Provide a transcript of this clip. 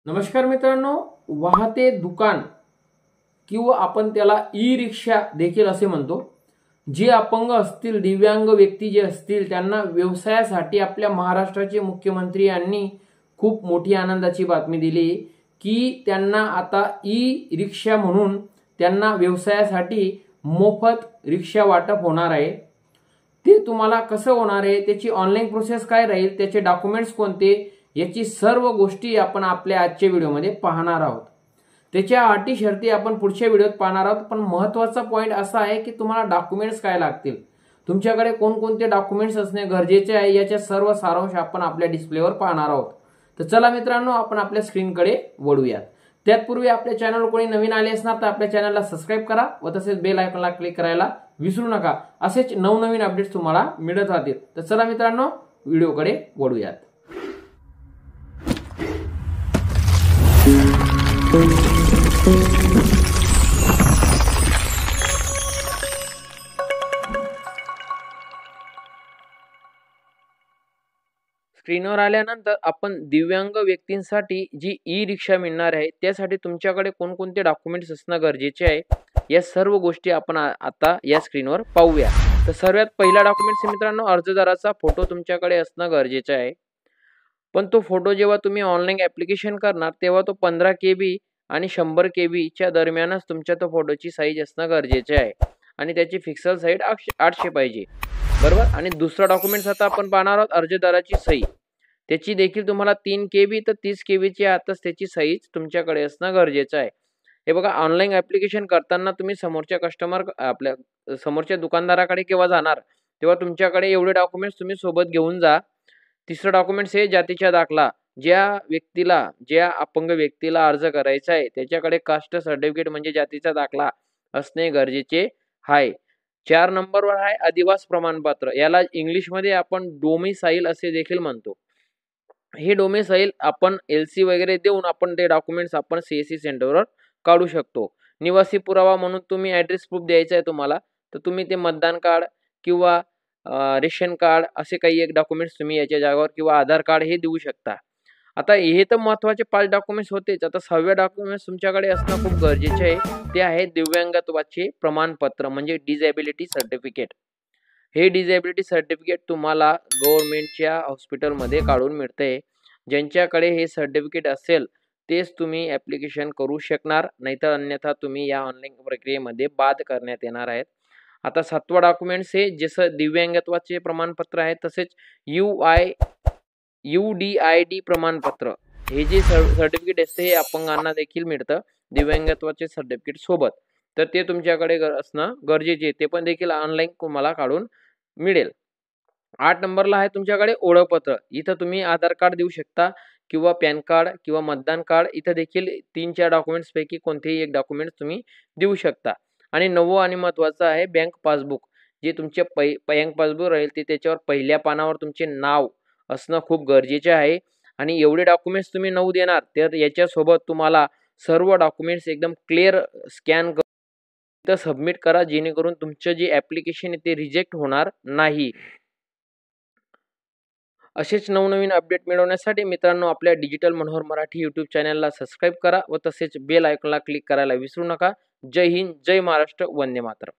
नमस्कार मित्रांनो, वाहते दुकान किंवा आपण त्याला ई रिक्षा देखील असे म्हणतो, जे अपंग असतील, दिव्यांग व्यक्ती जे असतील त्यांना व्यवसायासाठी आपल्या महाराष्ट्राचे मुख्यमंत्री यांनी खूप मोठी आनंदाची बातमी दिली की त्यांना आता ई रिक्षा म्हणून त्यांना व्यवसायासाठी मोफत रिक्षा वाटप होणार आहे। ते तुम्हाला कसं होणार आहे, त्याची ऑनलाईन प्रोसेस काय राहील, त्याचे डॉक्युमेंट्स कोणते, याची सर्व गोष्टी आपण आपल्या आजच्या व्हिडिओमध्ये पाहणार आहोत। त्याच्या अटी शर्ती आपण पुढच्या व्हिडिओत पाहणार आहोत, पण महत्त्वाचा पॉइंट असा आहे की तुम्हाला डॉक्युमेंट्स काय लागतील, तुमच्याकडे कोणकोणते डॉक्युमेंट्स असणे गरजेचे आहे, याचा सर्व सारांश आपण आपल्या डिस्प्लेवर पाहणार आहोत। तर चला मित्रांनो, आपण आपल्या स्क्रीनकडे वळूयात। त्यापूर्वी आपल्या चॅनलवर कोणी नवीन आले असणार तर आपल्या चॅनलला सबस्क्राइब करा व तसेच बेल आयकॉनला क्लिक करायला विसरू नका। असेच नवनवीन अपडेट्स तुम्हाला मिळत राहतील। तर चला मित्रांनो, व्हिडिओकडे वळूयात। स्क्रीनवर आल्यानंतर आपण दिव्यांग व्यक्तींसाठी जी ई रिक्षा मिळणार आहे त्यासाठी तुमच्याकडे कोणकोणते डॉक्युमेंट्स असणं गरजेचे आहे, या सर्व गोष्टी आपण आता या स्क्रीनवर पाहूया। तर सर्वात पहिला डॉक्युमेंट्स मित्रांनो, अर्जदाराचा फोटो तुमच्याकडे असणं गरजेचे आहे। पण तो फोटो जेव्हा तुम्ही ऑनलाईन ऍप्लिकेशन करणार तेव्हा तो 15 KB आणि 100 KB च्या दरम्यानच तुमच्या तो फोटोची साईज असणं गरजेचे आहे आणि त्याची पिक्सल साईज 800 पाहिजे, बरोबर। आणि दुसरा डॉक्युमेंट्स आता आपण पाहणार आहोत, अर्जदाराची सही। त्याची देखील तुम्हाला 3 KB तर 30 KB ची आतच त्याची साईज तुमच्याकडे असणं गरजेचं आहे। हे बघा, ऑनलाईन ऍप्लिकेशन करताना तुम्ही आपल्या समोरच्या दुकानदाराकडे केव्हा जाणार तेव्हा तुमच्याकडे एवढे डॉक्युमेंट्स तुम्ही सोबत घेऊन जा। तिसरं डॉक्युमेंट्स हे जातीचा दाखला। ज्या अपंग व्यक्तीला अर्ज करायचा आहे त्याच्याकडे कास्ट सर्टिफिकेट म्हणजे जातीचा दाखला असणे गरजेचे आहे। 4 नंबरवर आहे अधिवास प्रमाणपत्र, याला इंग्लिशमध्ये आपण डोमिसाईल असे देखील म्हणतो। हे डोमिसाईल आपण LC वगैरे देऊन आपण ते डॉक्युमेंट्स आपण CSC सेंटरवर काढू शकतो। निवासी पुरावा म्हणून तुम्ही ऍड्रेस प्रूफ द्यायचा आहे तुम्हाला, तर तुम्ही ते मतदान कार्ड किंवा रेशन कार्ड असे काही एक डॉक्युमेंट्स तुम्ही याच्या जागेवर किंवा आधार कार्ड हे देऊ शकता। आता हे तर महत्त्वाचे 5 डॉक्युमेंट्स होतेच। आता 6व्या डॉक्युमेंट्स तुमच्याकडे असणं खूप गरजेचे आहे, ते आहे दिव्यांगत्वाचे प्रमाणपत्र म्हणजे डिझॅबिलिटी सर्टिफिकेट। हे डिझॅबिलिटी सर्टिफिकेट तुम्हाला गव्हर्नमेंटच्या हॉस्पिटलमध्ये काढून मिळते। ज्यांच्याकडे हे सर्टिफिकेट असेल तेच तुम्ही ऍप्लिकेशन करू शकणार, नाहीतर अन्यथा तुम्ही या ऑनलाईन प्रक्रियेमध्ये बाद करण्यात येणार आहेत। आता 7वा डॉक्युमेंट्स हे जसं दिव्यांगत्वाचे प्रमाणपत्र आहे तसेच UDID प्रमाणपत्र, हे जे सर्टिफिकेट असते हे अपंगांना देखील मिळतं दिव्यांगत्वाचे सर्टिफिकेट सोबत, तर ते तुमच्याकडे असणं गरजेचे आहे। ते पण देखील ऑनलाईन तुम्हाला काढून मिळेल। 8 नंबरला आहे तुमच्याकडे ओळखपत्र। इथं तुम्ही आधार कार्ड देऊ शकता किंवा पॅन कार्ड किंवा मतदान कार्ड, इथं देखील 3-4 डॉक्युमेंट्स पैकी कोणतेही एक डॉक्युमेंट्स तुम्ही देऊ शकता। आणि 9वं आणि महत्त्वाचं आहे बँक पासबुक। जे तुमचे बँक पासबुक राहील ते त्याच्यावर पहिल्या पानावर तुमचे नाव असणं खूप गरजेचे आहे। आणि एवढे डॉक्युमेंट्स तुम्ही 9 देणार तर याच्यासोबत तुम्हाला सर्व डॉक्युमेंट्स एकदम क्लिअर स्कॅन करून सबमिट करा, जेणेकरून तुमचं जे ऍप्लिकेशन आहे ते रिजेक्ट होणार नाही। असेच नवनवीन अपडेट मिळवण्यासाठी मित्रांनो, आपल्या डिजिटल मनोहर मराठी यूट्यूब चॅनलला सबस्क्राइब करा व तसेच बेल आयकॉनला क्लिक करायला विसरू नका। जय हिंद, जय महाराष्ट्र, वंदे मातरम।